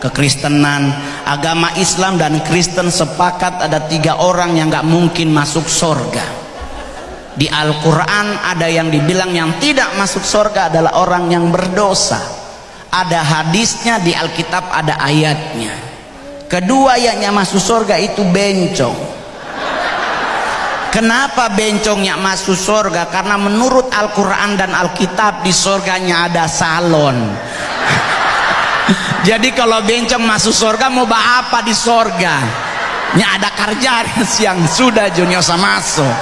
kekristenan, agama Islam dan Kristen sepakat ada 3 orang yang gak mungkin masuk surga. Di Al-Quran ada yang dibilang yang tidak masuk surga adalah orang yang berdosa. Ada hadisnya, di Alkitab ada ayatnya. Kedua yang masuk surga itu bencong. Kenapa bencongnya masuk surga? Karena menurut Al-Quran dan Alkitab di surganya ada salon. Jadi kalau bencong masuk surga mau apa di surga? Nya ada kerja yang sudah junyosa masuk.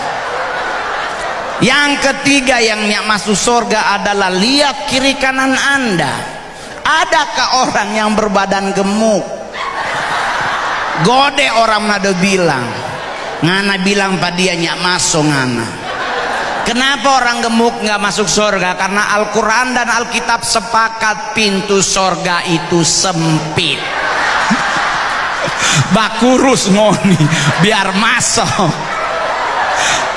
Yang ketiga yang masuk surga adalah lihat kiri kanan Anda. Adakah orang yang berbadan gemuk? Gode orang nado bilang, ngana bilang pada dia masuk ngana. Kenapa orang gemuk nggak masuk surga? Karena Al-Quran dan Alkitab sepakat pintu surga itu sempit. Bakurus ngoni biar masuk.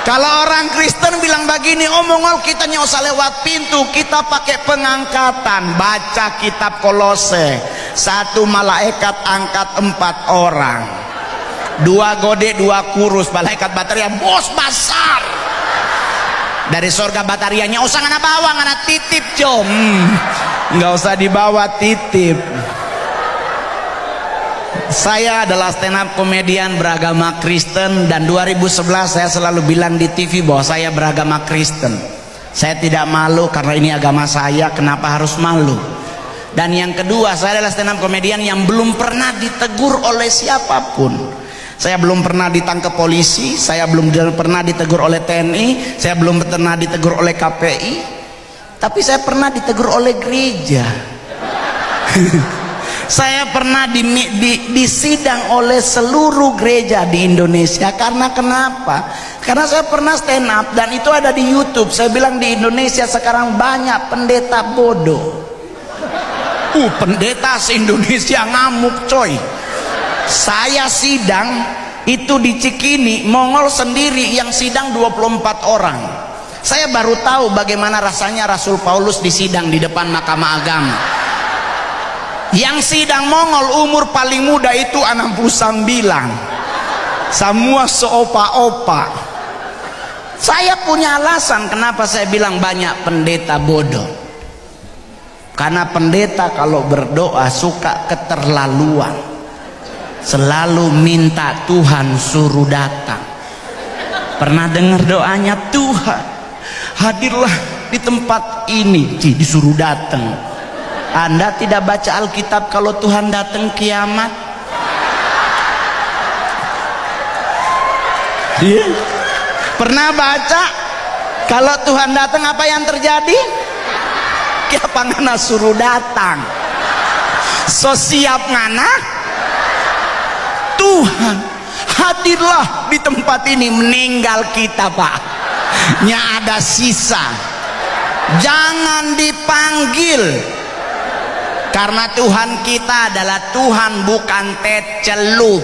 Kalau orang Kristen bilang begini, omongol kita nggak usah lewat pintu, kita pakai pengangkatan. Baca kitab Kolose, 1 malaikat angkat 4 orang, 2 gede 2 kurus, malaikat bataria bos besar dari surga batarianya. Usah ngana bawa, ngana titip jom, nggak usah dibawa titip. Saya adalah stand up komedian beragama Kristen, dan 2011 saya selalu bilang di TV bahwa saya beragama Kristen. Saya tidak malu karena ini agama saya, kenapa harus malu? Dan yang kedua, saya adalah stand up komedian yang belum pernah ditegur oleh siapapun. Saya belum pernah ditangkap polisi, saya belum pernah ditegur oleh TNI, saya belum pernah ditegur oleh KPI, tapi saya pernah ditegur oleh gereja. Saya pernah disidang oleh seluruh gereja di Indonesia. Karena kenapa? Karena saya pernah stand up dan itu ada di YouTube. Saya bilang di Indonesia sekarang banyak pendeta bodoh. Pendeta se-Indonesia ngamuk coy. Saya sidang itu di Cikini, Mongol sendiri yang sidang 24 orang. Saya baru tahu bagaimana rasanya Rasul Paulus disidang di depan Mahkamah Agama. Yang sidang Mongol umur paling muda itu 69. Semua seopa-opa. Saya punya alasan kenapa saya bilang banyak pendeta bodoh. Karena pendeta kalau berdoa suka keterlaluan. Selalu minta Tuhan suruh datang. Pernah dengar doanya, Tuhan hadirlah di tempat ini, disuruh datang. Anda tidak baca Alkitab kalau Tuhan datang kiamat? Pernah baca kalau Tuhan datang apa yang terjadi? Kiapa ngana suruh datang? So siap ngana? Tuhan hadirlah di tempat ini, meninggal kita pak. Nya ada sisa. Jangan dipanggil. Karena Tuhan kita adalah Tuhan bukan tecelup.